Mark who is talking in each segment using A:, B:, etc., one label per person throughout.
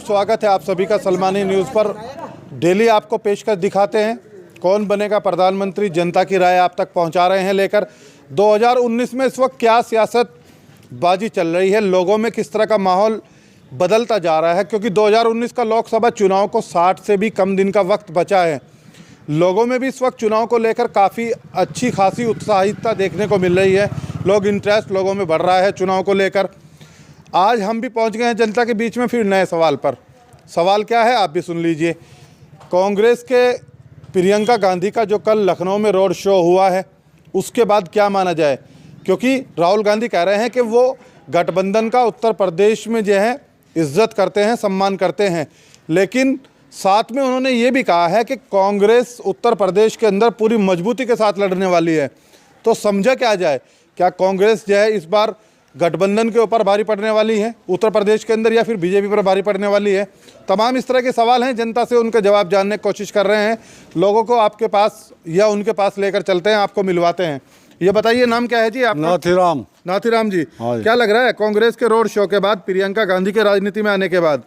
A: स्वागत है आप सभी का सलमानी न्यूज़ पर। डेली आपको पेशकश दिखाते हैं कौन बनेगा प्रधानमंत्री, जनता की राय आप तक पहुंचा रहे हैं लेकर। 2019 में इस वक्त क्या सियासत बाजी चल रही है, लोगों में किस तरह का माहौल बदलता जा रहा है, क्योंकि 2019 का लोकसभा चुनाव को 60 से भी कम दिन का वक्त बचा है। लोगों में भी इस वक्त चुनाव को लेकर काफ़ी अच्छी खासी उत्साहितता देखने को मिल रही है। इंटरेस्ट लोगों में बढ़ रहा है चुनाव को लेकर। आज हम भी पहुंच गए हैं जनता के बीच में फिर नए सवाल पर। सवाल क्या है आप भी सुन लीजिए। कांग्रेस के प्रियंका गांधी का जो कल लखनऊ में रोड शो हुआ है, उसके बाद क्या माना जाए, क्योंकि राहुल गांधी कह रहे हैं कि वो गठबंधन का उत्तर प्रदेश में जो है इज्जत करते हैं, सम्मान करते हैं, लेकिन साथ में उन्होंने ये भी कहा है कि कांग्रेस उत्तर प्रदेश के अंदर पूरी मजबूती के साथ लड़ने वाली है। तो समझा क्या जाए, क्या कांग्रेस जो है इस बार गठबंधन के ऊपर भारी पड़ने वाली है उत्तर प्रदेश के अंदर, या फिर बीजेपी पर भारी पड़ने वाली है? तमाम इस तरह के सवाल हैं, जनता से उनके जवाब जानने की कोशिश कर रहे हैं। लोगों को आपके पास या उनके पास लेकर चलते हैं, आपको मिलवाते हैं। ये बताइए, नाम क्या है जी आपका?
B: नाथीराम।
A: नाथीराम जी, क्या लग रहा है कांग्रेस के रोड शो के बाद, प्रियंका गांधी के राजनीति में आने के बाद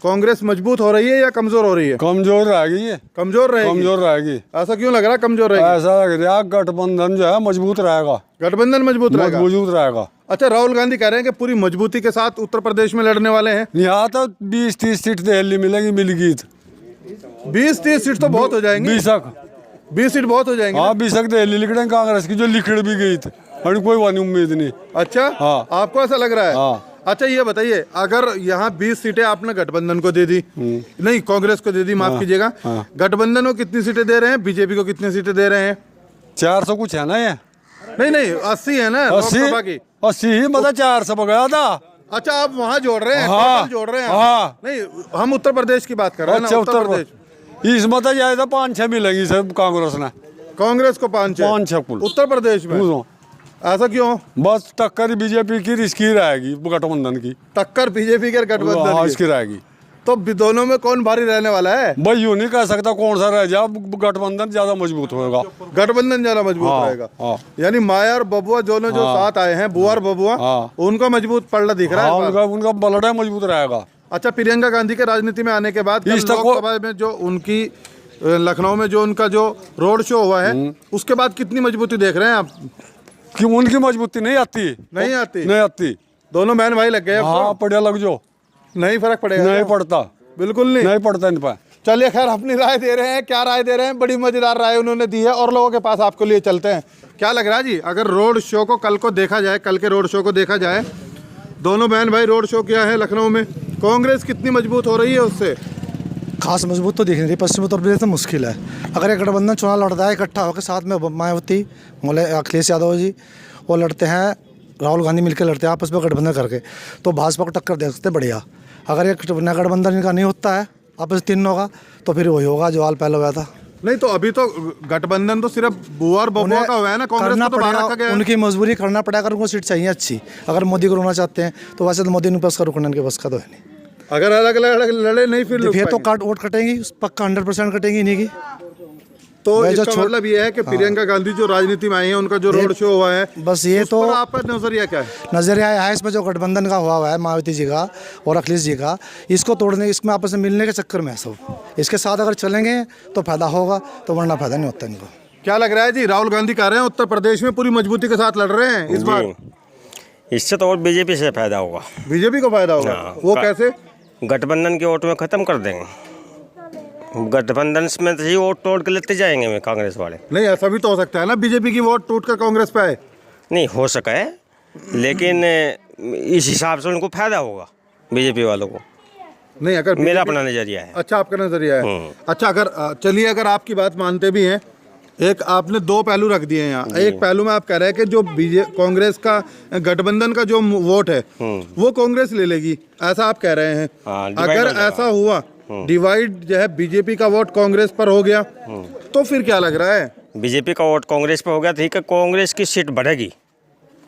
A: कांग्रेस मजबूत हो रही है या कमजोर हो रही है?
B: कमजोर रहेगी ये।
A: कमजोर रहेगी?
B: कमजोर रहेगी।
A: ऐसा क्यों लग रहा है कमजोर रहेगी?
B: ऐसा लग रहा है गठबंधन जो है मजबूत रहेगा।
A: गठबंधन मजबूत रहेगा?
B: मजबूत रहेगा।
A: अच्छा, राहुल गांधी कह रहे हैं कि पूरी मजबूती के साथ उत्तर प्रदेश में लड़ने वाले हैं।
B: यहाँ तो 20-30 सीट दिल्ली मिलेगी, मिलेगी
A: 20-30 सीट तो बहुत हो जाएंगी। 20 सीट बहुत हो जाएंगी।
B: हाँ, 20 दिल्ली लिखड़े कांग्रेस की जो लिखड़ भी गई थी, कोई वाली उम्मीद नहीं।
A: अच्छा,
B: हाँ।
A: आपको ऐसा लग रहा है?
B: हाँ।
A: अच्छा, ये बताइए, अगर यहाँ 20 सीटें आपने गठबंधन को दे दी, नहीं कांग्रेस को दे दी, माफ कीजिएगा, गठबंधन को कितनी सीटें दे रहे हैं, बीजेपी को कितनी सीटें दे रहे हैं?
B: 400 कुछ है ना ये?
A: नहीं 80 है ना लोकसभा की।
B: 80 ही मतलब 400 गया था।
A: अच्छा, आप वहाँ जोड़ रहे हैं?
B: हाँ,
A: जोड़ रहे हैं?
B: हाँ।
A: नहीं, हम उत्तर प्रदेश की बात कर रहे हैं।
B: अच्छा,
A: उत्तर प्रदेश
B: इस मतलब ज्यादा 5-6 मिलेगी सब कांग्रेस ने।
A: कांग्रेस को 5-6 उत्तर प्रदेश में। ऐसा क्यों?
B: बस टक्कर बीजेपी की रिस्की रहेगी, गठबंधन की
A: टक्कर बीजेपी के गठबंधन
B: की रहेगी।
A: तो दोनों में कौन भारी रहने वाला है?
B: भाई यूं नहीं कह सकता कौन सा रह जाए, गठबंधन ज्यादा मजबूत होगा।
A: गठबंधन ज्यादा मजबूत रहेगा। यानी माया और बबुआ दोनों जो साथ आए हैं, बुआ और बबुआ, उनका मजबूत पलड़ा दिख रहा है।
B: उनका बलड़ा मजबूत रहेगा।
A: अच्छा, प्रियंका गांधी के राजनीति में आने के बाद लोकसभा में जो उनकी लखनऊ में जो उनका जो रोड शो हुआ है, उसके बाद कितनी मजबूती देख रहे हैं आप?
B: कि उनकी मजबूती नहीं आती।
A: दोनों बहन भाई लग गए।
B: हाँ, पढ़िया लग जो नहीं
A: फर्क पड़ेगा?
B: नहीं पड़ता,
A: बिल्कुल नहीं
B: पड़ता इन पर।
A: चलिए, खैर अपनी राय दे रहे हैं। क्या राय दे रहे हैं? बड़ी मजेदार राय उन्होंने दी है और लोगों के पास आपको लिए चलते हैं। क्या लग रहा है जी, अगर रोड शो को कल को देखा जाए, कल के रोड शो को देखा जाए, दोनों बहन भाई रोड शो किया है लखनऊ में, कांग्रेस कितनी मजबूत हो रही है उससे?
C: खास मजबूत तो दिख नहीं रही। पश्चिम उत्तर प्रदेश में मुश्किल है। अगर एक गठबंधन चुनाव लड़ता है इकट्ठा होकर, साथ में मायावती, अखिलेश यादव जी वो लड़ते हैं, राहुल गांधी मिलकर लड़ते हैं आपस में गठबंधन करके, तो भाजपा को टक्कर दे सकते बढ़िया। अगर एक गठबंधन इनका नहीं होता है आपस तीनों का, तो फिर वही होगा जो हाल पहले हुआ था।
A: नहीं, तो अभी तो गठबंधन तो सिर्फ बुआ और बबुआ का हुआ है ना, कांग्रेस को तो बाहर रखा गया है।
C: उनकी मजबूरी करना पड़ेगा, अगर उनको सीट चाहिए अच्छी। अगर मोदी को रोकना चाहते हैं तो वैसे तो मोदी ने बस का रुकना के बस का तो है नहीं।
A: अगर अलग अलग लड़े नहीं फिर
C: तो वोट कटेंगी, पक्का 100% कटेंगी इन्हीं की।
A: तो इसका मतलब ये है कि प्रियंका गांधी जो राजनीति में आई है, उनका जो रोड शो हुआ है,
C: बस ये तो
A: आपका नजरिया क्या है?
C: नजरिया है इसमें जो गठबंधन का हुआ है मायावती जी का और अखिलेश जी का, इसको तोड़ने, इसमें आपस में मिलने के चक्कर में है सब। इसके साथ अगर चलेंगे तो फायदा होगा, तो वरना फायदा नहीं होता इनको।
A: क्या लग रहा है जी? राहुल गांधी कह रहे हैं उत्तर प्रदेश में पूरी मजबूती के साथ लड़ रहे हैं इस बार।
D: इससे तो और बीजेपी से फायदा होगा।
A: बीजेपी को फायदा होगा? वो कैसे?
D: गठबंधन के वोट में खत्म कर देंगे। गठबंधन में तो ही वोट तोड़ के लेते जाएंगे कांग्रेस वाले।
A: नहीं, ऐसा भी तो हो सकता है ना, बीजेपी की वोट टूट कर कांग्रेस पे आए।
D: नहीं हो सका है, लेकिन इस हिसाब से उनको फायदा होगा बीजेपी वालों को।
A: नहीं, अगर
D: मेरा अपना नजरिया है।
A: अच्छा, आपका नजरिया है। अच्छा, अगर चलिए, अगर आपकी बात मानते भी हैं, एक आपने दो पहलू रख दिए हैं यहाँ। एक पहलू में आप कह रहे हैं कि जो कांग्रेस का गठबंधन का जो वोट है वो कांग्रेस ले लेगी, ऐसा आप कह रहे हैं। अगर ऐसा हुआ, डिवाइड जो है बीजेपी का वोट कांग्रेस पर हो गया, तो फिर क्या लग रहा है?
D: बीजेपी का वोट कांग्रेस पर हो गया, ठीक है, कांग्रेस की सीट बढ़ेगी,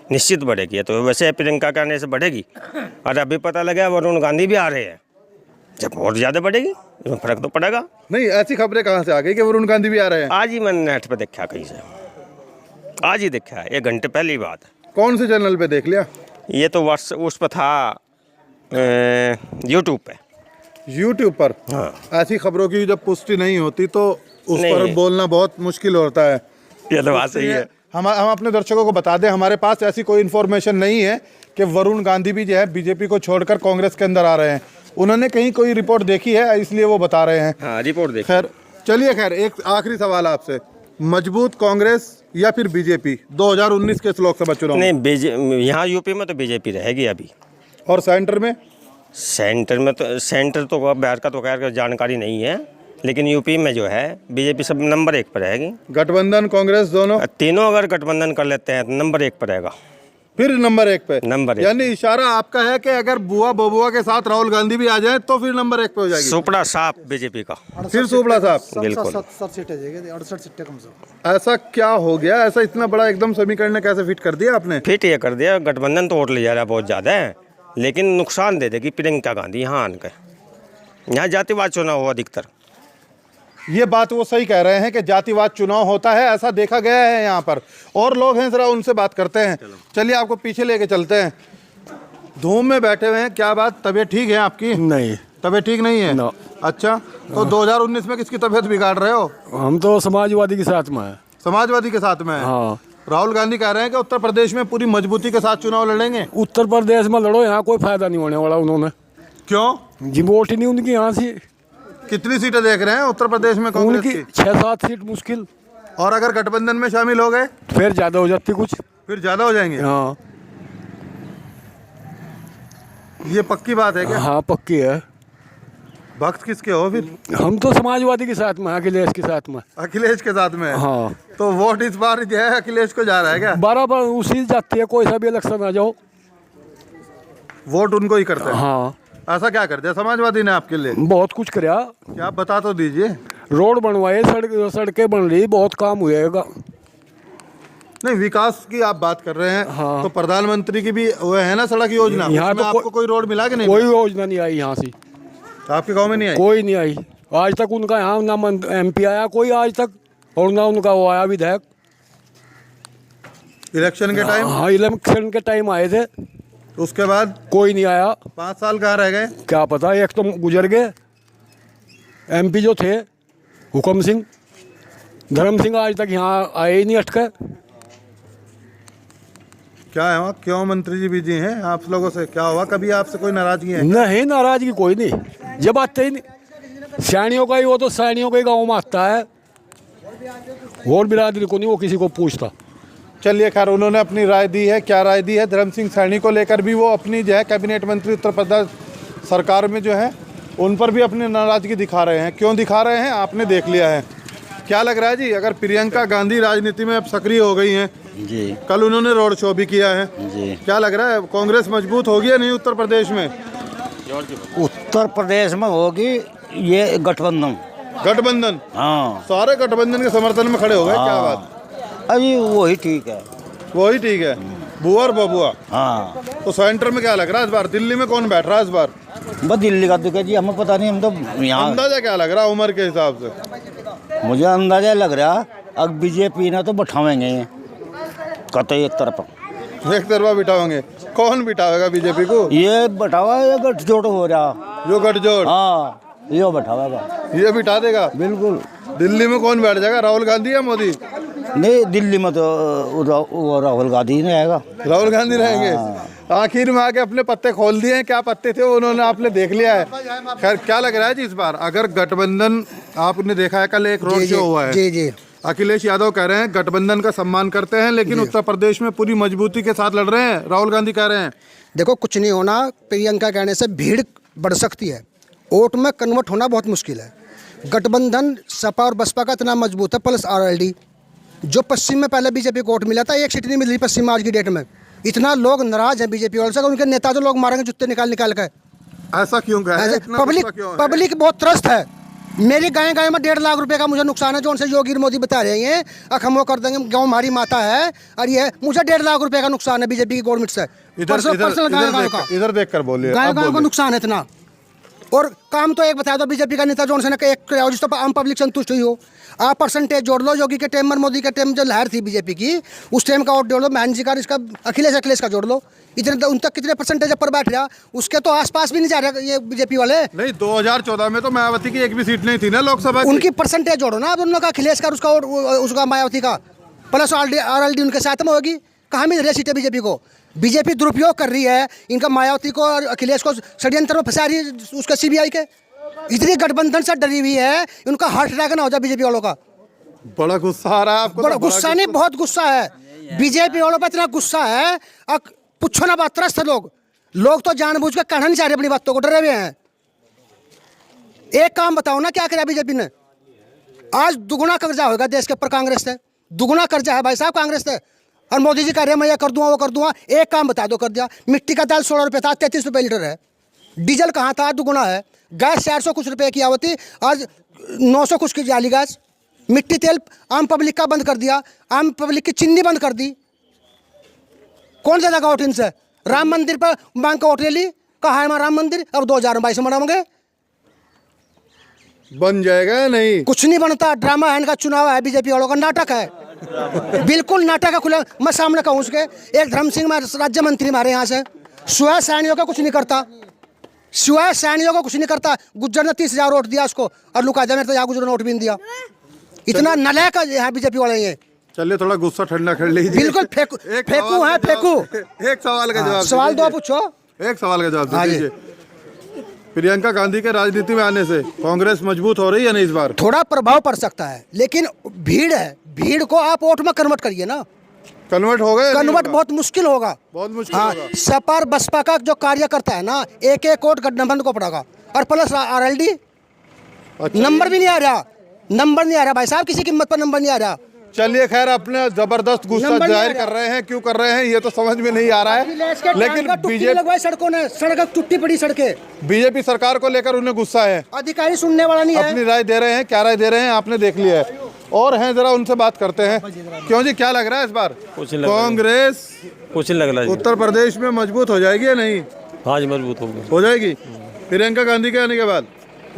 D: निश्चित बढ़ेगी। तो वैसे प्रियंका के आने से बढ़ेगी। और अभी पता लगा वरुण गांधी भी आ रहे हैं, जब वोट ज्यादा बढ़ेगी इसमें फर्क तो पड़ेगा।
A: नहीं, ऐसी खबरें कहाँ से आ गई कि वरुण गांधी भी आ रहे हैं?
D: आज ही मैंने नेट पे देखा, कहीं से आज ही देखा है, 1 घंटे पहले ही बात है।
A: कौन से चैनल पे देख लिया?
D: ये तो उस पर था यूट्यूब पे।
A: यूट्यूब पर
D: हाँ।
A: ऐसी खबरों की जब पुष्टि नहीं होती तो उस
D: नहीं,
A: पर
D: नहीं।
A: बोलना बहुत मुश्किल होता है।
D: ये तो बात सही है।
A: हम अपने दर्शकों को बता दें, हमारे पास ऐसी कोई इन्फॉर्मेशन नहीं है कि वरुण गांधी भी जो है बीजेपी को छोड़कर कांग्रेस के अंदर आ रहे हैं। उन्होंने कहीं कोई रिपोर्ट देखी है, इसलिए वो बता रहे हैं।
D: हाँ, रिपोर्ट देख।
A: खैर चलिए, खैर एक आखिरी सवाल आपसे, मजबूत कांग्रेस या फिर बीजेपी 2019 के लोकसभा चुनाव में?
D: नहीं, यहाँ यूपी में तो बीजेपी रहेगी अभी।
A: और सेंटर में?
D: सेंटर तो बिहार का तो खैर जानकारी नहीं है, लेकिन यूपी में जो है बीजेपी सब नंबर 1 पर रहेगी।
A: गठबंधन कांग्रेस दोनों
D: तीनों अगर गठबंधन कर लेते हैं तो नंबर 1 पर रहेगा।
A: फिर नंबर 1 पे?
D: नंबर 1।
A: यानी इशारा आपका है कि अगर बुआ बबुआ के साथ राहुल गांधी भी आ जाए तो फिर नंबर 1 पे हो जाएगी।
D: सुपड़ा साफ बीजेपी का।
A: फिर सुपड़ा साहब?
D: बिल्कुल।
C: 67 सीटें जाएगी, 68 सीटें कम से कम।
A: ऐसा क्या हो गया, ऐसा इतना बड़ा एकदम समीकरण कैसे फिट कर दिया आपने?
D: फिट ये कर दिया, गठबंधन तो वोट ले जा रहा है बहुत ज़्यादा है, लेकिन नुकसान दे देगी प्रियंका गांधी यहाँ आने के। यहाँ जातिवाद चुनाव हो अधिकतर।
A: ये बात वो सही कह रहे हैं कि जातिवाद चुनाव होता है, ऐसा देखा गया है यहाँ पर। और लोग हैं, जरा उनसे बात करते हैं। चलिए आपको पीछे लेके चलते हैं। धूम में बैठे हुए हैं, क्या बात, तबीयत ठीक है आपकी?
B: नहीं,
A: तबीयत ठीक नहीं है? अच्छा, तो 2019 में किसकी तबीयत बिगाड़ रहे हो?
B: हम तो समाजवादी के साथ में है।
A: समाजवादी के साथ में है?
B: हाँ।
A: राहुल गांधी कह रहे हैं कि उत्तर प्रदेश में पूरी मजबूती के साथ चुनाव लड़ेंगे।
B: उत्तर प्रदेश में लड़ो, यहाँ कोई फायदा नहीं होने वाला। उन्होंने
A: क्यों?
B: जी वोट ही नहीं उनकी यहाँ से।
A: कितनी सीटें देख रहे हैं उत्तर प्रदेश में कांग्रेस
B: उनकी
A: की?
B: 6-7 सीट मुश्किल।
A: और अगर गठबंधन में शामिल हो गए
B: फिर ज्यादा हो जाती कुछ।
A: फिर ज्यादा हो जाएंगे?
B: हाँ।
A: ये पक्की बात है क्या?
B: हाँ पक्की है।
A: भक्त किसके हो फिर?
B: हम तो समाजवादी के साथ में, अखिलेश के साथ में।
A: अखिलेश के साथ में?
B: हाँ।
A: तो वोट इस बार जो है अखिलेश को जा रहा है क्या?
B: बराबर उसी जाती है, कोई सा भी इलेक्शन आ जाओ
A: वोट उनको ही करते हैं?
B: हाँ।
A: ऐसा क्या कर दिया समाजवादी ने आपके लिए?
B: बहुत कुछ कराया।
A: क्या आप बता तो दीजिए।
B: रोड बनवाए, सड़कें बन रही, बहुत काम हुएगा।
A: नहीं, विकास की आप बात कर रहे हैं।
B: हाँ।
A: तो प्रधानमंत्री की भी वो है ना सड़क योजना,
B: यहाँ
A: उसमें
B: तो
A: आपको कोई रोड मिला कि नहीं?
B: कोई योजना नहीं आई यहाँ से।
A: आपके गांव में नहीं आई?
B: कोई नहीं आई आज तक। उनका यहाँ ना MP आया कोई आज तक, और ना उनका वो आया विधायक।
A: इलेक्शन के टाइम?
B: हाँ, इलेक्शन के टाइम आए थे,
A: उसके बाद
B: कोई नहीं आया।
A: 5 साल कहाँ रह गए?
B: क्या पता, एक तो गुजर गए। MP जो थे हुक्म सिंह, धर्म सिंह, आज तक यहाँ आए ही नहीं, अटके।
A: क्या है वहाँ, क्यों मंत्री जी बिजी हैं आप लोगों से? क्या हुआ, कभी आपसे कोई नाराजगी है?
B: नहीं, नाराजगी कोई नहीं, जब आते ही नहीं। सैनियों का ही, वो तो सैनियों के गाँव में आता है, और बिरादरी को नहीं वो किसी को पूछता।
A: चलिए, खैर उन्होंने अपनी राय दी है। क्या राय दी है धर्म सिंह सैनी को लेकर भी? वो अपनी जो है कैबिनेट मंत्री उत्तर प्रदेश सरकार में जो है उन पर भी अपनी नाराजगी दिखा रहे हैं। क्यों दिखा रहे हैं आपने देख लिया है। क्या लग रहा है जी, अगर प्रियंका गांधी राजनीति में अब सक्रिय हो गई हैं
E: जी,
A: कल उन्होंने रोड शो भी किया है
E: जी,
A: क्या लग रहा है कांग्रेस मजबूत होगी या नहीं उत्तर प्रदेश में?
E: उत्तर प्रदेश में होगी ये गठबंधन।
A: गठबंधन?
E: हाँ,
A: सारे गठबंधन के समर्थन में खड़े हो गए? क्या बात,
E: अभी वही ठीक है।
A: वही ठीक है, बुआ और बबुआ।
E: हाँ,
A: तो सेंटर में क्या लग रहा है इस बार? दिल्ली में कौन बैठ रहा है इस बार?
E: बस दिल्ली का दुख है जी, हमें पता नहीं। हम तो यहाँ,
A: अंदाजा क्या लग रहा है उम्र के हिसाब से?
E: मुझे अंदाजा लग रहा अब बीजेपी ने तो बैठावेंगे कतई एक तरफ।
A: एक तरफा बिठाओगे? कौन बिठावेगा बीजेपी को?
E: ये बैठावा, ये गठजोड़ हो रहा।
A: जो गठजोड़?
E: हाँ, ये बैठावा
A: ये बिठा देगा
E: बिल्कुल।
A: दिल्ली में कौन बैठ जाएगा, राहुल गांधी या मोदी?
E: नहीं, दिल्ली में तो वो राहुल गांधी नहीं आएगा।
A: राहुल गांधी रहेंगे। आखिर में आके अपने पत्ते खोल दिए हैं, क्या पत्ते थे वो उन्होंने आपने देख लिया है। खैर क्या लग रहा है जी इस बार अगर गठबंधन, आपने देखा है कल एक रोड शो हुआ है,
C: जी जी,
A: अखिलेश यादव कह रहे हैं गठबंधन का सम्मान करते हैं लेकिन उत्तर प्रदेश में पूरी मजबूती के साथ लड़ रहे हैं, राहुल गांधी कह रहे हैं।
F: देखो, कुछ नहीं होना। प्रियंका कहने से भीड़ बढ़ सकती है, वोट में कन्वर्ट होना बहुत मुश्किल है। गठबंधन सपा और बसपा का इतना मजबूत है, प्लस RLD। जो पश्चिम में पहले बीजेपी को वोट मिला था, एक सीट नहीं मिल रही पश्चिम में आज की डेट में। इतना लोग नाराज हैं बीजेपी वालों से, उनके नेता जो लोग मारेंगे जूते निकाल कर।
A: ऐसा क्यों कह रहे हैं? इतना गुस्सा क्यों है?
F: पब्लिक बहुत त्रस्त है। मेरी गाय में 1.5 लाख रुपए का मुझे नुकसान है, जो उनसे योगी मोदी बता रहे हैं हम वो कर देंगे, गाँव हमारी माता है। और ये मुझे 1.5 लाख रुपए का नुकसान है बीजेपी की गवर्नमेंट से।
A: इधर देख कर बोलिए।
F: गाय को नुकसान है इतना। और काम तो एक बता दो बीजेपी का नेता जॉनसन का एक जिस तो आम पब्लिक संतुष्ट हुई हो। आप परसेंटेज जोड़ लो, योगी के टाइम और मोदी के टाइम जो लहर थी बीजेपी की, उस टाइम का वोट जोड़ लो, महन जी का, इसका अखिलेश का जोड़ लो, इतने उन तक कितने परसेंटेज पर बैठ रहा, उसके तो आसपास भी नहीं जा रहे ये बीजेपी वाले।
A: नहीं, 2014 में तो मायावती की एक भी सीट नहीं थी ना लोकसभा की।
F: उनकी परसेंटेज जोड़ो ना, अब उन लोग का अखिलेश का, उसका मायावती का, प्लस RLD उनके साथ में होगी। कहाँ मिल रही है सीटें बीजेपी को? बीजेपी दुरुपयोग कर रही है इनका, मायावती को और अखिलेश को षड्यंत्र में फंसा रही है उसका CBI के। इतनी गठबंधन से डरी हुई है, उनका हार्ट अटैक ना हो जाए बीजेपी वालों का।
A: बड़ा गुस्सा आ रहा है आपको?
F: बड़ा गुस्सा नहीं, बहुत गुस्सा है बीजेपी वालों पर, इतना गुस्सा है पूछो ना बात। त्रस्त लोग तो जानबूझ के कहना नहीं चाह रहे, अपनी बातों को डरे हुए हैं। एक काम बताओ ना, क्या करा बीजेपी ने? आज दुगुना कर्जा होगा देश के ऊपर कांग्रेस से, दुगुना कर्जा है भाई साहब कांग्रेस से, और मोदी जी कह रहे हैं मैं ये कर दूंगा वो कर दूंगा। एक काम बता दो, कर दिया। मिट्टी का तेल 16 रुपये था, 33 रुपये लीटर है। डीजल कहाँ था, दुगुना है। गैस 400 कुछ रुपये की आवती, आज 900 कुछ की जाली गैस। मिट्टी तेल आम पब्लिक का बंद कर दिया, आम पब्लिक की चीनी बंद कर दी। कौन सा लगा वोट इनसे? राम मंदिर पर मांग का वोट ले ली, कहा है हमारा राम मंदिर, अब 2022 में बनाओगे।
A: बन जाएगा या नहीं?
F: कुछ नहीं बनता, ड्रामा है इनका, चुनाव है बीजेपी वालों का, नाटक है, बिल्कुल नाटक है खुला। मैं सामने कहूँ उसके, एक धर्म सिंह राज्य मंत्री हमारे यहाँ से, सिवाय सैनियों का कुछ नहीं करता, सिवाय सैनियों का कुछ नहीं करता। गुज्जर ने 30,000 वोट दिया उसको, और लुकाजा में तो यहाँ गुज्जर ने वोट भी नहीं दिया। इतना नालायक है यहाँ बीजेपी वाले ये।
A: चलिए थोड़ा गुस्सा ठंडा कर लीजिए।
F: बिल्कुल फेंकू है, फेंकू।
A: एक सवाल का जवाब,
F: सवाल दो पूछो,
A: एक सवाल का जवाब
F: हाँ जी।
A: दीजिए। प्रियंका गांधी के राजनीति में आने से कांग्रेस मजबूत हो रही है नहीं इस बार?
F: थोड़ा प्रभाव पड़ सकता है, लेकिन भीड़ है, भीड़ को आप वोट में कन्वर्ट करिए ना।
A: कन्वर्ट हो गए?
F: कन्वर्ट बहुत मुश्किल होगा,
A: बहुत मुश्किल
F: हाँ।
A: होगा।
F: सपा और बसपा का जो कार्यकर्ता है ना, एक वोट गठबंधन को पड़ेगा, और प्लस RLD।
A: अच्छा,
F: नंबर भी नहीं आ रहा, नंबर नहीं आ रहा भाई साहब, किसी कीमत पर नंबर नहीं आ रहा।
A: चलिए खैर, अपने जबरदस्त गुस्सा
F: नंबर नहीं
A: जाहिर
F: आ रहा।
A: कर रहे हैं, क्यों कर रहे हैं ये तो समझ में नहीं आ रहा है। लेकिन
F: लगवाई सड़कों ने, सड़क टूटी पड़ी सड़कें।
A: बीजेपी सरकार को लेकर उन्हें गुस्सा है,
F: अधिकारी सुनने वाला नहीं है।
A: अपनी राय दे रहे हैं, क्या राय दे रहे हैं आपने देख लिया है, और हैं जरा उनसे बात करते हैं। क्यों जी, क्या लग रहा है इस बार कांग्रेस
D: कुछ नहीं लग रहा
A: उत्तर प्रदेश में मजबूत हो जाएगी या नहीं?
D: हाँ जी, मजबूत होगी।
A: हो जाएगी प्रियंका गांधी के आने के बाद?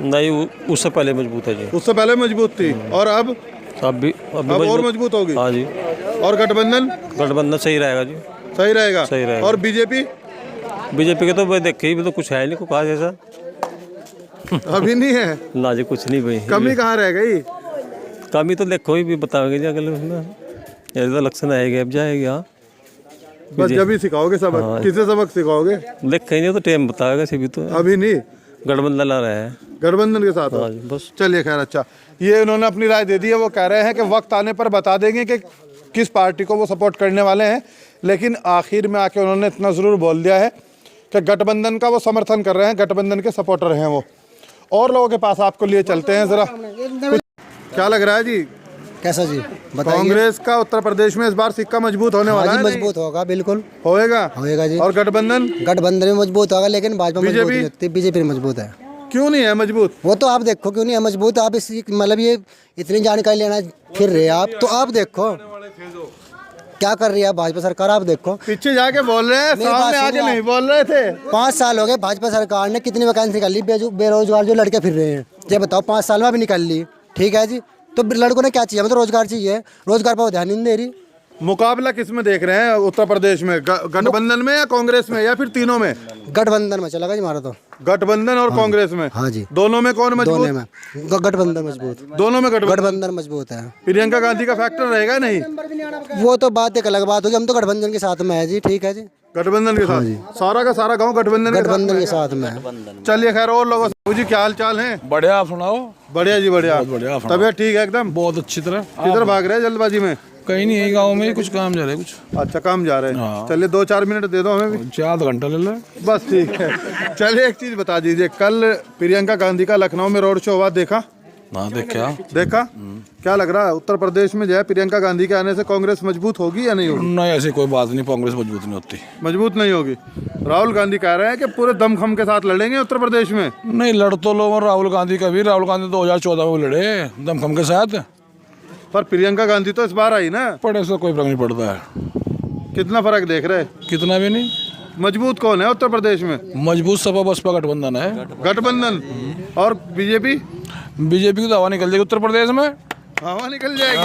D: नहीं, उससे पहले मजबूत है जी।
A: उससे पहले मजबूत थी, और अब
D: अब
A: और मजबूत होगी।
D: हाँ जी।
A: और
D: गठबंधन सही रहेगा जी।
A: सही रहेगा।
D: सही रहेगा।
A: और बीजेपी
D: के तो भाई देखे ही तो कुछ है नहीं, को कहा जैसा
A: अभी नहीं है
D: ना जी, कुछ नहीं भाई।
A: कमी कहाँ रह गई?
D: कमी तो देखो ही भी बताओगे जी अगले उसमें, ये तो इलेक्शन आएगा, अब जाएगा। हाँ
A: बस जब ही सिखाओगे सबक।
D: हाँ।
A: किसे सबक सिखाओगे?
D: देखेंगे तो टाइम बताएगा, सिर्फ तो
A: अभी नहीं,
D: गठबंधन ला रहा है।
A: गठबंधन के साथ हो।
D: हाँ जी, बस।
A: चलिए खैर, अच्छा, ये उन्होंने अपनी राय दे दी है। वो कह रहे हैं कि वक्त आने पर बता देंगे कि किस पार्टी को वो सपोर्ट करने वाले हैं, लेकिन आखिर में आके उन्होंने इतना ज़रूर बोल दिया है कि गठबंधन का वो समर्थन कर रहे हैं, गठबंधन के सपोर्टर हैं वो। और लोगों के पास आपको लिए चलते हैं ज़रा। क्या लग रहा है जी,
F: कैसा जी बताइए?
A: कांग्रेस का उत्तर प्रदेश में इस बार सिक्का मजबूत होने वाला है?
F: मजबूत होगा, बिल्कुल
A: होएगा
F: जी।
A: और गठबंधन
F: गठबंधन में मजबूत होगा, लेकिन भाजपा मजबूत नहीं लगती, बीजेपी मजबूत है।
A: क्यों नहीं है मजबूत?
F: वो तो आप देखो क्यों नहीं है मजबूत। आप इस मतलब ये इतनी जानकारी लेना फिर रहे आप, तो आप देखो क्या कर रही है भाजपा सरकार। आप देखो
A: पीछे जाके बोल रहे हैं, सामने आके नहीं बोल रहे थे।
F: 5 साल हो गए भाजपा सरकार ने, कितनी वैकेंसी निकाल ली बेरोजगार जो लड़के फिर रहे हैं, ये बताओ। 5 साल में भी निकाल ली, ठीक है जी। तो लड़कों ने क्या चाहिए? मतलब रोजगार चाहिए, रोजगार पर ध्यान नहीं दे रही।
A: मुकाबला किस में देख रहे हैं उत्तर प्रदेश में? गठबंधन में या कांग्रेस में, या फिर तीनों में?
F: गठबंधन में चला जी हमारा तो।
A: गठबंधन और कांग्रेस में?
F: हाँ जी।
A: दोनों में कौन मजबूत?
F: दोनों में गठबंधन मजबूत।
A: दोनों में
F: गठबंधन मजबूत है।
A: प्रियंका गांधी का फैक्टर रहेगा नहीं?
F: वो तो बात एक अलग बात होगी, हम तो गठबंधन के साथ में है जी, ठीक है जी।
A: गठबंधन के साथ सारा का सारा गांव गठबंधन
F: के साथ में है।
A: चलिए खैर, और लोगों से जी क्या हाल चाल है?
B: बढ़िया, आप सुनाओ।
A: बढ़िया जी, बढ़िया।
B: बढ़िया,
A: तबीयत ठीक है एकदम?
B: बहुत अच्छी तरह।
A: किधर भाग रहे हैं जल्दबाजी में?
B: कहीं नहीं है, गाँव में कुछ काम जा रहा है। कुछ
A: अच्छा, काम जा रहे हैं।
B: हाँ।
A: चलिए 2-4 मिनट दे दो हमें भी।
B: 4 घंटा ले लो
A: बस ठीक है। चलिए एक चीज बता दीजिए, कल प्रियंका गांधी का लखनऊ में रोड शो हुआ, देखा?
B: ना देखा।
A: क्या लग रहा है उत्तर प्रदेश में जो है प्रियंका गांधी के आने से कांग्रेस मजबूत होगी या नहीं होगी?
B: नहीं, ऐसी कोई बात नहीं, कांग्रेस मजबूत नहीं होती।
A: मजबूत नहीं होगी। राहुल गांधी कह रहे हैं कि पूरे दमखम के साथ लड़ेंगे उत्तर प्रदेश में।
B: नहीं, लड़ तो लो। और राहुल गांधी का भी, राहुल गांधी 2014 में लड़े दमखम के साथ,
A: पर प्रियंका गांधी तो इस बार आई ना।
B: पड़े से कोई फर्क नहीं पड़ता है।
A: कितना फर्क देख रहे हैं?
B: कितना भी नहीं।
A: मजबूत कौन है उत्तर प्रदेश में?
G: मजबूत सपा बसपा गठबंधन है।
A: गठबंधन। और बीजेपी?
G: बीजेपी की तो हवा निकल जाएगी उत्तर प्रदेश में।
A: हवा निकल जाएगी।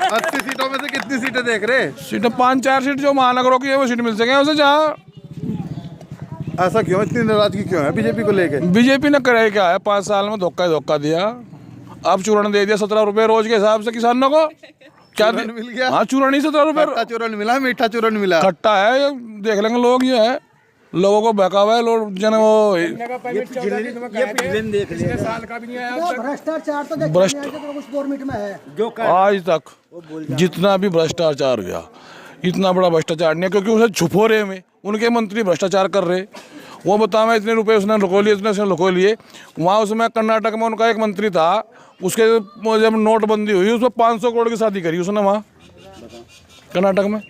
A: 80 सीटों में से कितनी सीटें देख रहे?
G: सीटें 5-4 सीट जो महानगरों की है वो सीट मिल सके उसे। जहाँ
A: ऐसा क्यों, इतनी नाराजगी क्यों है बीजेपी को लेके?
G: बीजेपी ने करे क्या है, 5 साल में धोखा ही धोखा दिया। अब चूरण दे दिया 17 रुपए रोज के हिसाब से किसानों को। क्या
A: चूरण मिल गया?
G: हाँ, चूरण ही 17 रुपए।
A: खट्टा चूरण मिला, मीठा चूरण मिला?
G: खट्टा है, ये देख लेंगे लोग। ये है, लोगों को बहका हुआ है लोग जन। वो
F: भ्रष्टाचार तो गवर्नमेंट में है
E: जो
G: आज तक जितना भी भ्रष्टाचार हुआ, इतना बड़ा भ्रष्टाचार नहीं है, क्योंकि उसे छुपोरे में उनके मंत्री भ्रष्टाचार कर रहे। वो बताओ इतने रुपए उसने लुको लिए, इतने उसने लुको लिए। वहाँ उसमें कर्नाटक में उनका एक मंत्री था, उसके जब नोटबंदी हुई उसमें 500 करोड़ की शादी करी उसने वहाँ कर्नाटक में।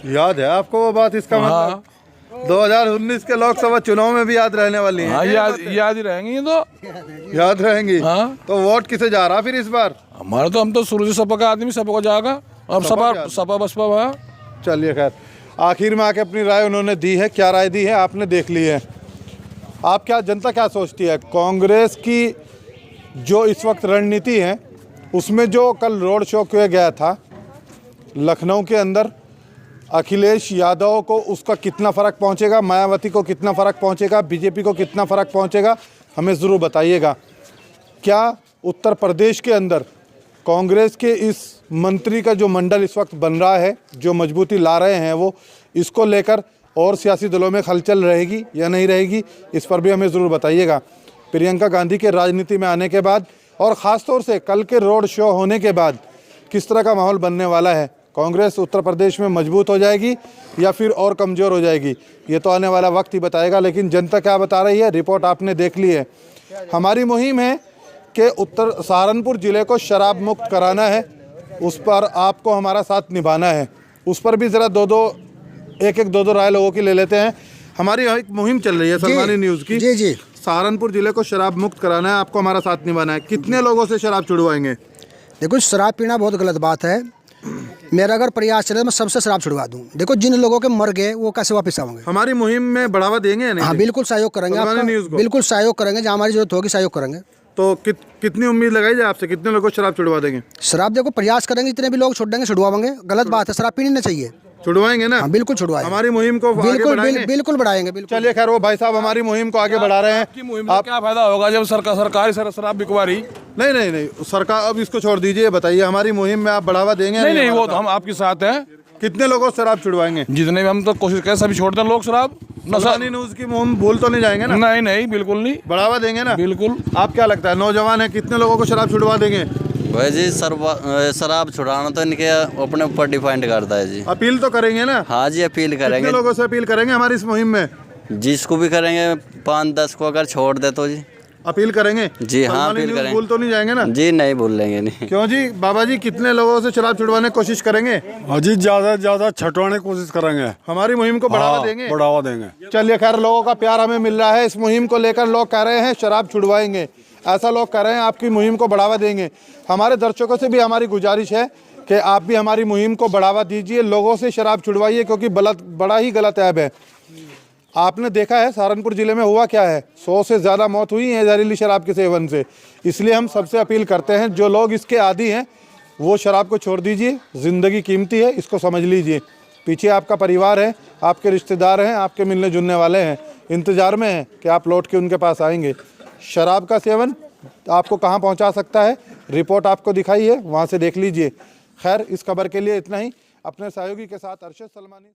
A: याद है आपको वो बात? इसका मतलब 2019 के लोकसभा चुनाव में भी याद रहने वाली है।
G: हाँ, याद ही रहेंगी ये तो।
A: याद रहेंगी।
G: हाँ।
A: तो वोट किसे जा रहा फिर इस बार?
G: हमारा तो, हम तो शुरू से सपा का आदमी, सपा को जाएगा। अब सपा बसपा वहाँ।
A: चलिए खैर, आखिर में आके अपनी राय उन्होंने दी है। क्या राय दी है आपने देख ली है। आप क्या, जनता क्या सोचती है? कांग्रेस की जो इस वक्त रणनीति है उसमें जो कल रोड शो किया गया था लखनऊ के अंदर, अखिलेश यादव को उसका कितना फ़र्क पहुंचेगा, मायावती को कितना फ़र्क पहुंचेगा, बीजेपी को कितना फ़र्क पहुंचेगा, हमें ज़रूर बताइएगा। क्या उत्तर प्रदेश के अंदर कांग्रेस के इस मंत्री का जो मंडल इस वक्त बन रहा है, जो मजबूती ला रहे हैं वो, इसको लेकर और सियासी दलों में हलचल रहेगी या नहीं रहेगी, इस पर भी हमें ज़रूर बताइएगा। प्रियंका गांधी के राजनीति में आने के बाद और ख़ास तौर से कल के रोड शो होने के बाद किस तरह का माहौल बनने वाला है? कांग्रेस उत्तर प्रदेश में मजबूत हो जाएगी या फिर और कमज़ोर हो जाएगी, ये तो आने वाला वक्त ही बताएगा। लेकिन जनता क्या बता रही है, रिपोर्ट आपने देख ली है। हमारी मुहिम है कि सहारनपुर ज़िले को शराब मुक्त कराना है, उस पर आपको हमारा साथ निभाना है। उस पर भी ज़रा एक दो राय लोगों की ले लेते हैं। हमारी एक मुहिम चल रही है सलमानी न्यूज़ की।
F: जी जी।
A: सहारनपुर ज़िले को शराब मुक्त कराना है, आपको हमारा साथ निभाना है। कितने लोगों से शराब छुड़वाएंगे?
F: देखो, शराब पीना बहुत गलत बात है। मेरा अगर प्रयास चले मैं सबसे शराब छुड़वा दूं। देखो, जिन लोगों के मर गए वो कैसे वापस आएंगे?
A: हमारी मुहिम में बढ़ावा देंगे या नहीं?
F: हाँ, बिल्कुल सहयोग करेंगे आपका,
A: न्यूज़ को
F: बिल्कुल सहयोग करेंगे, जहाँ हमारी जरूरत होगी सहयोग करेंगे।
A: तो कितनी उम्मीद लगाई जाए आपसे, कितने लोगों को शराब छुड़वा देंगे?
F: शराब देखो प्रयास करेंगे, जितने भी लोग छुड़वाएंगे छुड़वाएंगे। गलत बात है, शराब पीनी नहीं चाहिए।
A: छुड़वाएंगे ना?
F: हाँ, बिल्कुल छुड़वाएंगे।
A: हमारी मुहिम को आगे बढ़ाएंगे?
F: बिल्कुल बढ़ाएंगे, बिल्कुल।
A: चलिए खैर, वो भाई साहब हमारी मुहिम को आगे बढ़ा रहे हैं।
G: आपकी मुहिम से क्या फायदा होगा जब सरकारी शराब बिकवा रही?
A: नहीं, सरकार अब इसको छोड़ दीजिए। बताइए, हमारी मुहिम में आप बढ़ावा देंगे?
G: नहीं, वो तो हम आपके साथ हैं।
A: कितने लोगों को शराब छुड़वाएंगे?
G: जितने भी, हम तो कोशिश करें सभी छोड़ दें लोग शराब।
A: सलमानी न्यूज़ की मुहिम भूल तो नहीं जाएंगे ना?
G: नहीं, बिल्कुल नहीं।
A: बढ़ावा देंगे ना?
G: बिल्कुल।
A: आप क्या लगता है, नौजवान है, कितने लोगों को शराब छुड़वा देंगे?
H: भाई जी, शराब छुड़ाना तो इनके अपने ऊपर डिपेंड करता है जी।
A: अपील तो करेंगे ना?
H: हाँ जी, अपील करेंगे।
A: कितने लोगों से अपील करेंगे हमारी इस मुहिम में?
H: जिसको भी करेंगे 5-10 को अगर छोड़ दे तो जी
A: अपील करेंगे।
H: जी हाँ,
A: सलमानी
H: अपील
A: न्यूज़
H: करेंगे।
A: भूल तो नहीं जाएंगे ना?
H: जी नहीं भूलेंगे नहीं।
A: क्यों जी बाबा जी, कितने लोगों से शराब छुड़वाने की कोशिश करेंगे?
B: अजी ज़्यादा से ज़्यादा छुड़वाने की कोशिश करेंगे।
A: हमारी मुहिम को बढ़ावा देंगे?
B: बढ़ावा देंगे।
A: चलिए खैर, लोगों का प्यार हमें मिल रहा है इस मुहिम को लेकर। लोग कह रहे हैं शराब छुड़वाएंगे, ऐसा लोग कह रहे हैं आपकी मुहिम को बढ़ावा देंगे। हमारे दर्शकों से भी हमारी गुजारिश है कि आप भी हमारी मुहिम को बढ़ावा दीजिए, लोगों से शराब छुड़वाइए, क्योंकि बड़ा ही गलत ऐब है। आपने देखा है सहारनपुर ज़िले में हुआ क्या है, 100 से ज़्यादा मौत हुई है जहरीली शराब के सेवन से। इसलिए हम सबसे अपील करते हैं, जो लोग इसके आदी हैं वो शराब को छोड़ दीजिए। ज़िंदगी कीमती है, इसको समझ लीजिए। पीछे आपका परिवार है, आपके रिश्तेदार हैं, आपके मिलने जुलने वाले हैं, इंतज़ार में हैं कि आप लौट के उनके पास आएंगे। शराब का सेवन आपको कहाँ पहुँचा सकता है, रिपोर्ट आपको दिखाई है, वहाँ से देख लीजिए। खैर, इस खबर के लिए इतना ही। अपने सहयोगी के साथ अरशद सलमानी।